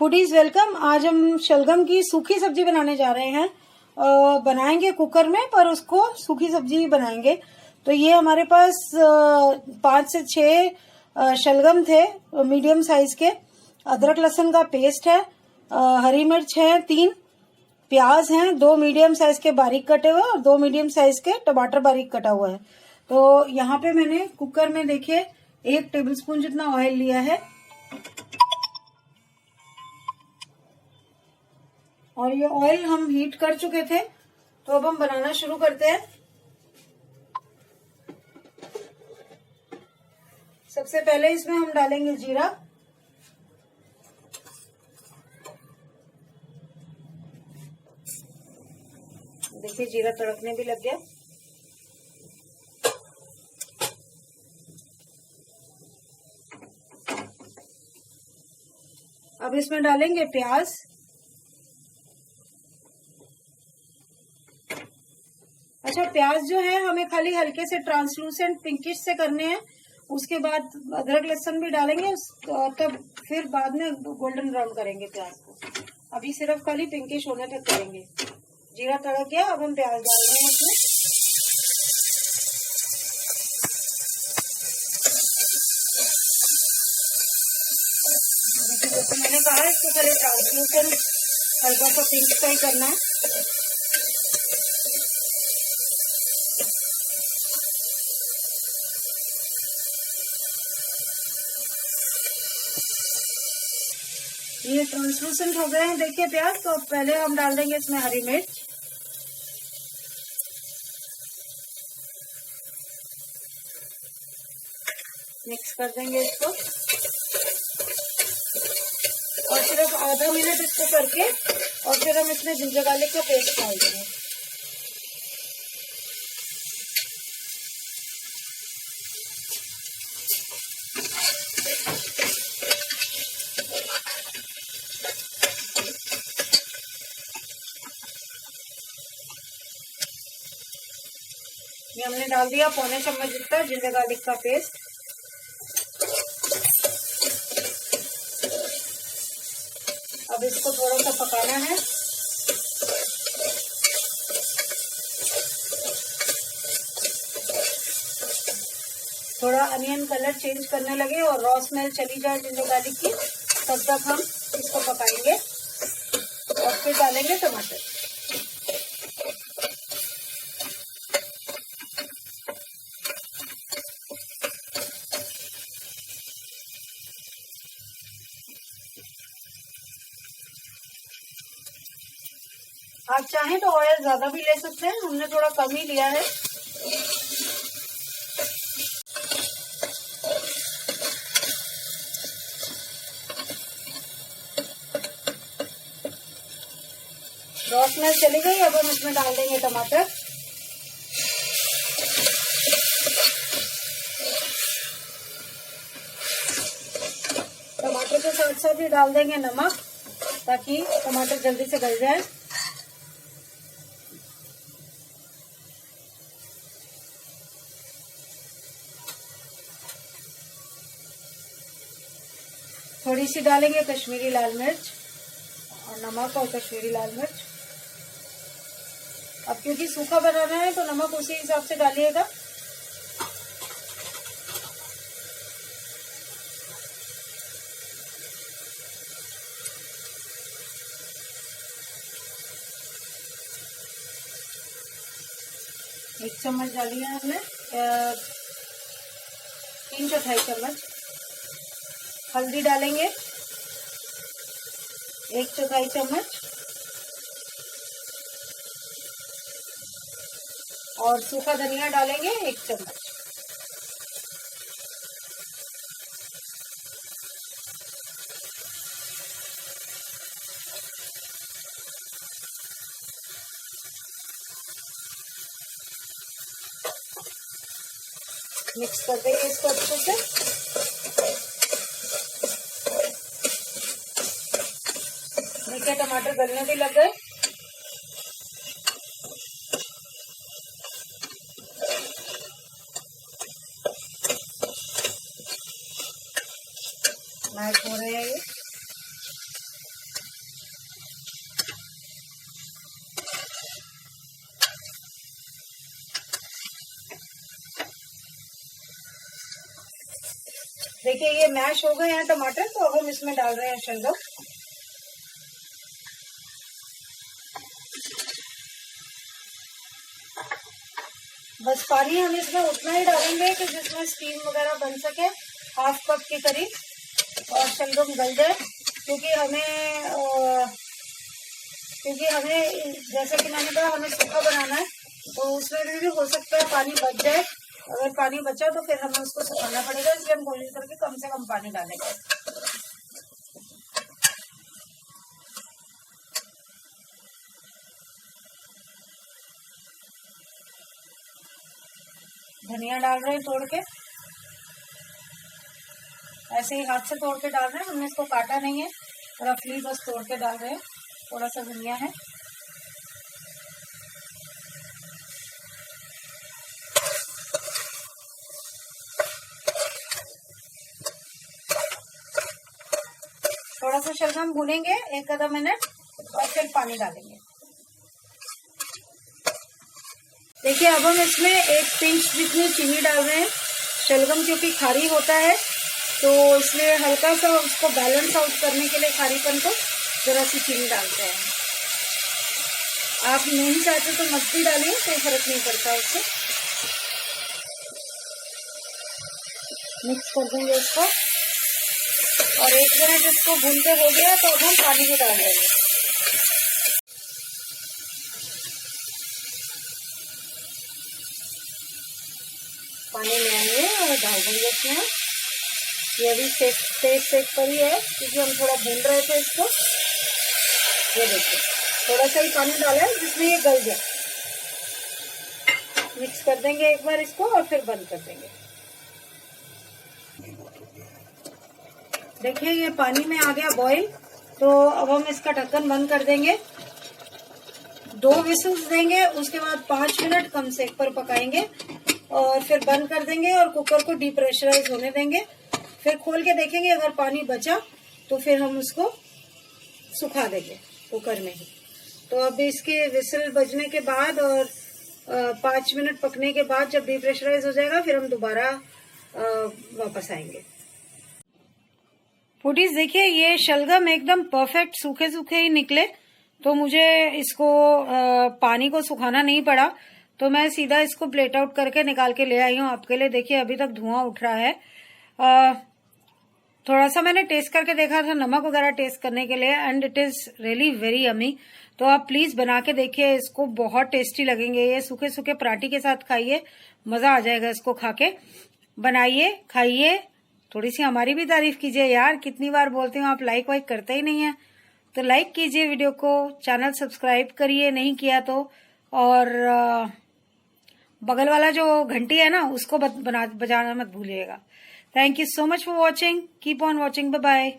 Foodies welcome. आज हम शलगम की सूखी सब्जी बनाने जा रहे हैं। बनाएंगे कुकर में, पर उसको सूखी सब्जी बनाएंगे। तो ये हमारे पास 5 से 6 शलगम थे, मीडियम साइज के। अदरक लहसुन का पेस्ट है, हरी मिर्च है 3, प्याज हैं 2 मीडियम साइज के बारीक कटे हुए, और 2 मीडियम साइज के टमाटर बारीक कटा हुआ है। तो यहाँ पे मैंने कुकर में देखिए 1 टेबलस्पून जितना ऑयल लिया है, और ये ऑयल हम हीट कर चुके थे। तो अब हम बनाना शुरू करते हैं। सबसे पहले इसमें हम डालेंगे जीरा, देखिए जीरा तड़कने भी लग गया। अब इसमें डालेंगे प्याज। अच्छा, प्याज जो है हमें खाली हल्के से ट्रांसलूसेंट पिंकिश से करने हैं। उसके बाद अदरक लहसुन भी डालेंगे, तब फिर बाद में गोल्डन ब्राउन करेंगे प्याज को। अभी सिर्फ खाली पिंकिश होने तक करेंगे। जीरा तड़क गया, अब हम प्याज डाल रहे हैं इसमें। देखिए जैसे मैंने कहा, इसको खाली ट्रांसलूसेंट हल्का सा पिंक सा ही करना है। ये ट्रांसलूसेंट हो गए हैं देखिए प्याज। तो अब पहले हम डाल देंगे इसमें हरी मिर्च, मिक्स कर देंगे इसको, और सिर्फ आधा मिनट इसको करके, और फिर हम इसमें जिंजर गार्लिक का पेस्ट डाल देंगे। ये हमने डाल दिया पौने चम्मच जितना जिंजर गार्लिक का पेस्ट। अब इसको थोड़ा सा पकाना है। थोड़ा अनियन कलर चेंज करने लगे और रॉ स्मेल चली जाए जिंजर गार्लिक की, तब तक हम इसको पकाएंगे, और फिर डालेंगे टमाटर। आप चाहें तो ऑयल ज्यादा भी ले सकते हैं, हमने थोड़ा कम ही लिया है। रॉ स्मेल चली गई, अब हम इसमें डाल देंगे टमाटर। टमाटर के साथ साथ ही डाल देंगे नमक, ताकि टमाटर जल्दी से गल जाए। थोड़ी सी डालेंगे कश्मीरी लाल मिर्च, और नमक और कश्मीरी लाल मिर्च। अब क्योंकि सूखा बनाना है तो नमक उसी हिसाब से डालिएगा। एक चम्मच डाली है हमने, 3/4 चम्मच। हल्दी डालेंगे 1/4 चम्मच, और सूखा धनिया डालेंगे 1 चम्मच। मिक्स कर देंगे इसको अच्छे से। देखिए टमाटर गलने भी लग गए। मैश हो रहे हैं ये। देखिए ये मैश हो गए हैं टमाटर, तो अब हम इसमें डाल रहे हैं शलगम। बस पानी हम इसमें उतना ही डालेंगे कि जिसमें स्टीम वगैरह बन सके, 1/2 कप के करीब, और शलगम गल जाए। क्योंकि हमें जैसे कि मैंने कहा हमें सूखा बनाना है, तो उसमें भी हो सकता है पानी बच जाए। अगर पानी बचा तो फिर हमें उसको सुखाना पड़ेगा, इसलिए हम कोशिश करके कम से कम पानी डालेंगे। धनिया डाल रहे हैं तोड़ के, ऐसे ही हाथ से तोड़ के डाल रहे हैं, हमने इसको काटा नहीं है, रफली बस तोड़ के डाल रहे हैं। थोड़ा सा धनिया है, थोड़ा सा शलगम भूनेंगे 1 आधा मिनट और फिर पानी डालेंगे। देखिए अब हम इसमें 1 पिंच जितनी चीनी डाल रहे हैं। शलगम क्योंकि खारी होता है, तो इसलिए हल्का सा उसको बैलेंस आउट करने के लिए खारीपन को जरा सी चीनी डालते हैं। आप नहीं चाहते तो मत भी डालिए, कोई फर्क नहीं पड़ता उससे। मिक्स कर देंगे इसको, और 1 मिनट इसको भूनते हो गया तो अब हम पानी भी डाल देंगे। पानी में आएंगे और डाल देंगे इसमें। ये भी सेक पर ही है, क्योंकि हम थोड़ा भून रहे थे इसको। ये देखिए थोड़ा सा ही पानी डाला है जिसमें ये गल जाए। मिक्स कर देंगे एक बार इसको और फिर बंद कर देंगे। देखिए ये पानी में आ गया बॉईल, तो अब हम इसका ढक्कन बंद कर देंगे। 2 विसल्स देंगे, उसके बाद 5 मिनट कम सेक पर पकाएंगे और फिर बंद कर देंगे और कुकर को डीप्रेशराइज होने देंगे। फिर खोल के देखेंगे, अगर पानी बचा तो फिर हम उसको सुखा देंगे कुकर में ही। तो अब इसके विसल बजने के बाद और 5 मिनट पकने के बाद जब डीप्रेशराइज हो जाएगा, फिर हम दोबारा वापस आएंगे। फूडीज देखिए ये शलगम एकदम परफेक्ट सूखे सूखे ही निकले, तो मुझे इसको पानी को सुखाना नहीं पड़ा, तो मैं सीधा इसको प्लेट आउट करके निकाल के ले आई हूँ आपके लिए। देखिए अभी तक धुआं उठ रहा है। थोड़ा सा मैंने टेस्ट करके देखा था नमक वगैरह टेस्ट करने के लिए, and it is really very yummy. तो आप प्लीज बना के देखिए, इसको बहुत टेस्टी लगेंगे। ये सूखे सूखे पराठे के साथ खाइए, मजा आ जाएगा इसको खा के। बनाइए, खाइए, थोड़ी सी हमारी भी तारीफ कीजिए यार। कितनी बार बोलती हूँ, आप लाइक वाइक करते ही नहीं है। तो लाइक कीजिए वीडियो को, चैनल सब्सक्राइब करिए नहीं किया तो, और बगल वाला जो घंटी है ना उसको बजाना मत भूलिएगा। Thank you so much for watching, keep on watching, bye bye.